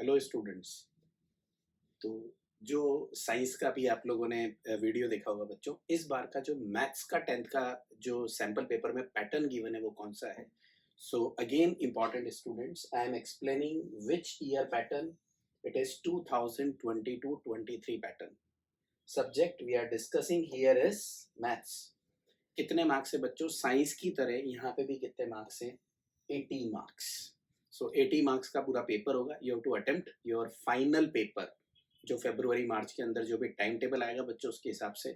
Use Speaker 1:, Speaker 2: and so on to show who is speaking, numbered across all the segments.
Speaker 1: Hello students. तो जो science का भी आप लोगों ने वीडियो देखा होगा बच्चों, इस बार का जो मैथ्स का 10th का जो सैंपल पेपर में पैटर्न गिवन है वो कौन सा है। So again important students, I am explaining which year pattern. It is 2022-23 pattern. Subject we are discussing here is maths. कितने मार्क्स है बच्चों? साइंस की तरह यहाँ पे भी कितने मार्क्स हैं? 80 मार्क्स। सो 80 मार्क्स का पूरा पेपर होगा। You have to attempt your final paper, जो फरवरी मार्च के अंदर जो भी टाइम टेबल आएगा बच्चों उसके हिसाब से।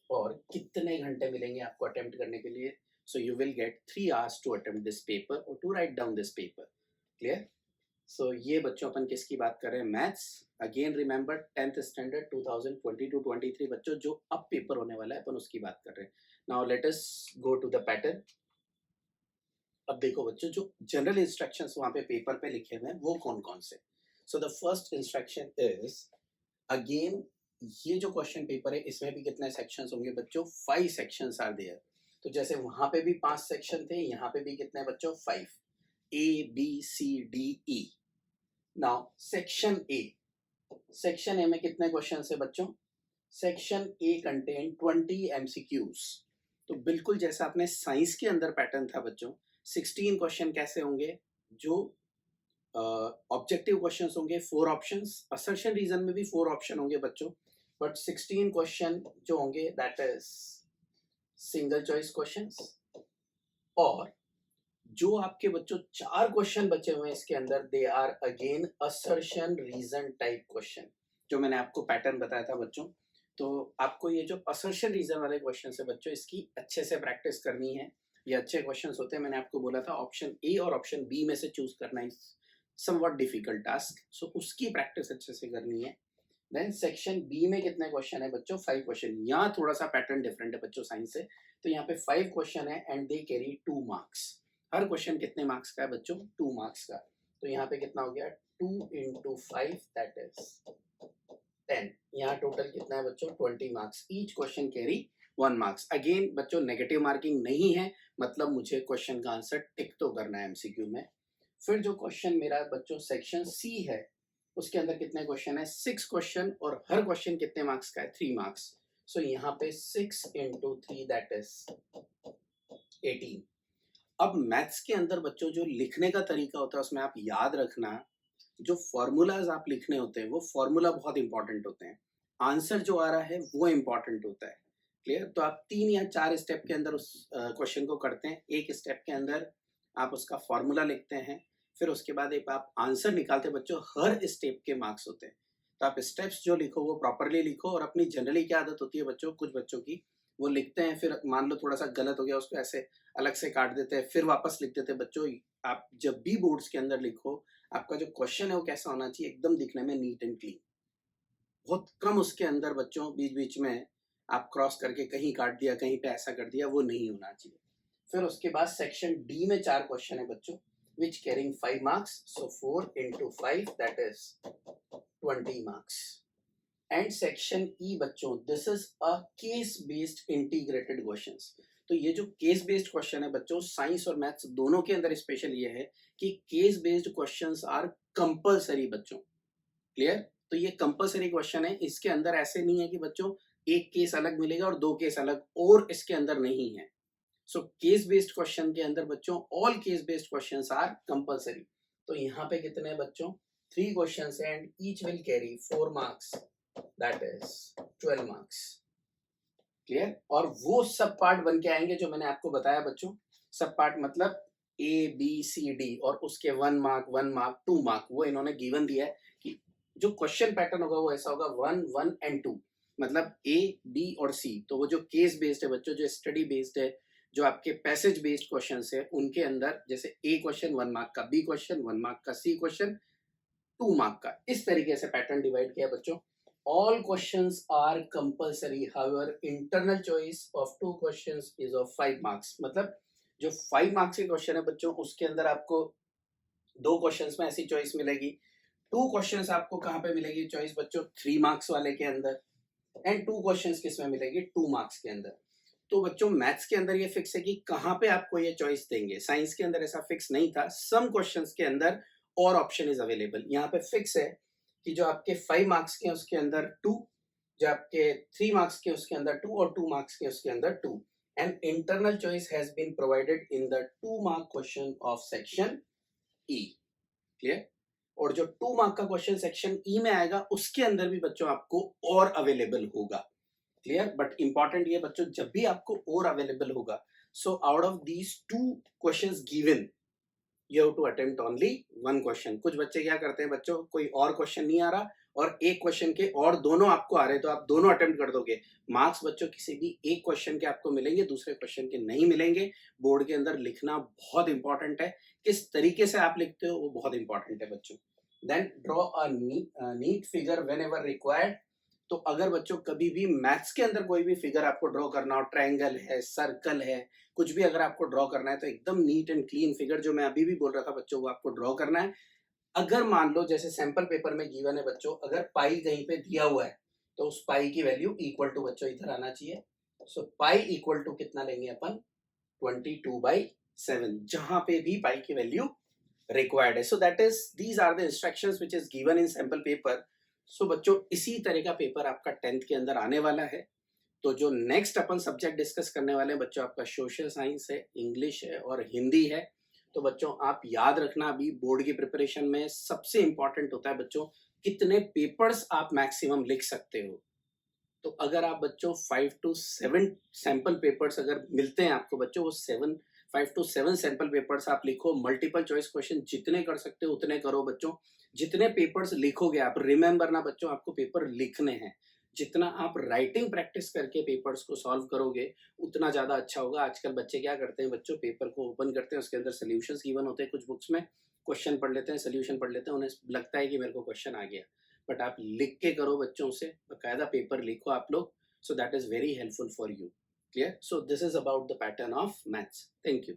Speaker 1: और कितने घंटे मिलेंगे आपको अटेम्प्ट करने के लिए? So you will get 3 hours to attempt this paper और to write down this paper. Clear? So ये बच्चों अपन किसकी बात कर रहे हैं? Maths. Again remember 10th standard 2022-23 बच्चों, जो अब पेपर होने वाला है अपन उसकी बात कर रहे हैं। Now let us go to the pattern. अब देखो बच्चों, जो जनरल इंस्ट्रक्शंस वहां पे पेपर पे लिखे हुए हैं वो कौन कौन से। So the first instruction is, again ये जो क्वेश्चन पेपर है इसमें भी कितने सेक्शंस होंगे बच्चों? 5 सेक्शंस आर देयर। तो जैसे वहां पे भी 5 सेक्शन थे, यहाँ पे भी कितने बच्चों? 5। ABCDE। नाउ सेक्शन ए में कितने क्वेश्चन है बच्चों? Section A contain 20 MCQs। तो बिल्कुल जैसा आपने साइंस के अंदर पैटर्न था बच्चों, 16 क्वेश्चन कैसे होंगे? जो ऑब्जेक्टिव क्वेश्चंस होंगे, 4 ऑप्शंस। असर्शन रीजन में भी 4 ऑप्शन होंगे बच्चों, बट 16 क्वेश्चन जो होंगे that is single choice questions. और जो आपके बच्चों 4 क्वेश्चन बचे हुए हैं इसके अंदर, they are again assertion reason type question, जो मैंने आपको पैटर्न बताया था बच्चों। तो आपको ये जो असर्शन रीजन वाले क्वेश्चन है बच्चों, इसकी अच्छे से प्रैक्टिस करनी है। ये अच्छे क्वेश्चंस होते हैं। मैंने आपको बोला था ऑप्शन ए और ऑप्शन बी में से चूज करना है, समवट डिफिकल्ट टास्क। सो उसकी प्रैक्टिस अच्छे से करनी है। देन सेक्शन बी में कितने क्वेश्चन है बच्चों? 5 क्वेश्चन। यहाँ थोड़ा सा पैटर्न डिफरेंट है बच्चों साइंस से। तो यहाँ पे 5 क्वेश्चन है and they carry 2 marks. Her question कितने मार्क्स का है बच्चों? 2 मार्क्स का। तो यहाँ पे कितना हो गया? 2 into 5 दैट इज 10। यहाँ टोटल कितना है बच्चों? 20 marks. Each question carry 1 marks. Again बच्चों नेगेटिव मार्किंग नहीं है, मतलब मुझे क्वेश्चन का आंसर टिक तो करना है एमसीक्यू में। फिर जो क्वेश्चन मेरा बच्चों सेक्शन सी है, उसके अंदर कितने क्वेश्चन है? 6 क्वेश्चन, और हर क्वेश्चन कितने मार्क्स का है? 3 मार्क्स। सो यहाँ पे 6 into 3 दैट इज 18। अब मैथ्स के अंदर बच्चों जो लिखने का तरीका होता है उसमें आप याद रखना, जो फॉर्मूलाज आप लिखने होते हैं वो फॉर्मूला बहुत इंपॉर्टेंट होते हैं। आंसर जो आ रहा है वो इंपॉर्टेंट होता है। क्लियर? तो आप 3 या 4 स्टेप के अंदर उस क्वेश्चन को करते हैं। एक स्टेप के अंदर आप उसका फॉर्मूला लिखते हैं, फिर उसके बाद एक आप आंसर निकालते हैं बच्चों। हर स्टेप के मार्क्स होते हैं। तो आप स्टेप्स जो लिखो वो प्रॉपरली लिखो। और अपनी जनरली क्या आदत होती है बच्चों, कुछ बच्चों की, वो लिखते हैं फिर मान लो थोड़ा सा गलत हो गया उसको ऐसे अलग से काट देते हैं, फिर वापस लिख देते हैं। बच्चों आप जब भी बोर्ड्स के अंदर लिखो, आपका जो क्वेश्चन है वो कैसा होना चाहिए? एकदम दिखने में नीट एंड क्लीन। बहुत कम उसके अंदर बच्चों बीच बीच में आप क्रॉस करके कहीं काट दिया, कहीं पे ऐसा कर दिया, वो नहीं होना चाहिए। फिर उसके बाद सेक्शन डी में 4 क्वेश्चन है बच्चों, which carrying 5 marks. So 4 into 5 that is 20 marks. And section E बच्चों, this is a case based integrated questions. तो ये जो केस बेस्ड क्वेश्चन है बच्चों, साइंस और मैथ्स दोनों के अंदर स्पेशल ये है कि case based questions are compulsory बच्चों। क्लियर? तो ये कंपलसरी क्वेश्चन है। इसके अंदर ऐसे नहीं है कि बच्चों एक केस अलग मिलेगा और 2 केस अलग, और इसके अंदर नहीं है। सो केस बेस्ड क्वेश्चन के अंदर बच्चों all case based questions are compulsory. तो यहाँ पे कितने बच्चों? 3 questions and each will carry 4 marks, that is 12 marks. Clear? और वो सब पार्ट बन के आएंगे जो मैंने आपको बताया बच्चों। सब पार्ट मतलब ABCD, और उसके 1 मार्क 1 मार्क 2 मार्क, वो इन्होंने गिवन दिया है कि जो क्वेश्चन पैटर्न होगा वो ऐसा होगा 1 1 एंड 2, मतलब A B और C। तो वो जो केस बेस्ड है बच्चों, जो स्टडी बेस्ड है, जो आपके पैसेज बेस्ड क्वेश्चन है, उनके अंदर जैसे A क्वेश्चन 1 मार्क का, B क्वेश्चन 1 मार्क का, C क्वेश्चन 2 मार्क का, इस तरीके से पैटर्न डिवाइड किया बच्चों। All questions are compulsory. However, internal choice of 2 questions is of 5 marks. मतलब जो 5 मार्क्स के क्वेश्चन है बच्चों, उसके अंदर आपको 2 क्वेश्चंस में ऐसी चॉइस मिलेगी। 2 क्वेश्चंस आपको कहाँ पे मिलेगी चॉइस बच्चों? 3 मार्क्स वाले के अंदर। एंड 2 क्वेश्चंस किस में मिलेगी? 2 मार्क्स के अंदर। तो बच्चों मैथ्स के अंदर ये फिक्स है कि कहाँ पे आपको ये चॉइस देंगे। साइंस के अंदर ऐसा फिक्स नहीं था। सम क्वेश्चंस के अंदर और ऑप्शन इज अवेलेबल। यहाँ पे फिक्स है कि जो आपके 5 मार्क्स के उसके अंदर 2, जो आपके 3 मार्क्स के उसके अंदर 2 और 2 मार्क्स के उसके अंदर 2, and internal choice has been provided in the 2 mark question of section E. Clear? और जो 2 मार्क का क्वेश्चन सेक्शन ई में आएगा उसके अंदर भी बच्चों आपको और अवेलेबल होगा। क्लियर? बट इंपॉर्टेंट ये बच्चों, जब भी आपको और अवेलेबल होगा, so out of these 2 questions given you have to attempt only 1 question. कुछ बच्चे क्या करते हैं बच्चों, कोई और क्वेश्चन नहीं आ रहा और एक क्वेश्चन के और दोनों आपको आ रहे हैं, तो आप दोनों अटेम्प्ट कर दोगे। मार्क्स बच्चों किसी भी एक क्वेश्चन के आपको मिलेंगे, दूसरे क्वेश्चन के नहीं मिलेंगे। बोर्ड के अंदर लिखना बहुत इंपॉर्टेंट है, किस तरीके से आप लिखते हो वो बहुत इंपॉर्टेंट है बच्चों। Then draw a neat figure whenever required. तो अगर बच्चों कभी भी मैथ्स के अंदर कोई भी फिगर आपको ड्रॉ करना हो, ट्रायंगल है, सर्कल है, कुछ भी अगर आपको ड्रॉ करना है, तो एकदम नीट एंड क्लीन फिगर, जो मैं अभी भी बोल रहा था बच्चों, वो आपको ड्रॉ करना है। अगर मान लो जैसे सैंपल पेपर में गिवन है बच्चों, अगर पाई कहीं पे दिया हुआ है तो उस पाई की वैल्यू इक्वल टू बच्चों इधर आना चाहिए। सो पाई इक्वल टू कितना लेंगे अपन, 22/7, जहां पे भी पाई की वैल्यू रिक्वायर्ड है। So that is, these are the instructions which is given in sample paper. So बच्चों इसी तरह का पेपर आपका 10th के अंदर आने वाला है। तो जो नेक्स्ट अपन सब्जेक्ट डिस्कस करने वाले हैं बच्चों, आपका सोशल साइंस है, इंग्लिश है और हिंदी है। तो बच्चों आप याद रखना, अभी बोर्ड की प्रिपरेशन में सबसे इंपॉर्टेंट होता है बच्चों कितने पेपर्स आप मैक्सिमम लिख सकते हो। तो अगर आप बच्चों 5 to 7 सैंपल पेपर्स अगर मिलते हैं आपको बच्चों, वो 5 to 7 सैंपल पेपर्स आप लिखो। मल्टीपल चॉइस क्वेश्चन जितने कर सकते हो उतने करो बच्चों। जितने पेपर्स लिखोगे आप, रिमेंबर ना बच्चों, आपको पेपर लिखने हैं। जितना आप राइटिंग प्रैक्टिस करके पेपर्स को सॉल्व करोगे उतना ज्यादा अच्छा होगा। आजकल बच्चे क्या करते हैं बच्चों, पेपर को ओपन करते हैं, उसके अंदर सोल्यूशंस गिवन होते हैं कुछ बुक्स में, क्वेश्चन पढ़ लेते हैं, सोल्यूशन पढ़ लेते हैं, उन्हें लगता है कि मेरे को क्वेश्चन आ गया। बट आप लिख के करो बच्चों से, बकायदा पेपर लिखो आप लोग। सो that is very helpful for you. Clear? So this is about the pattern of maths. Thank you.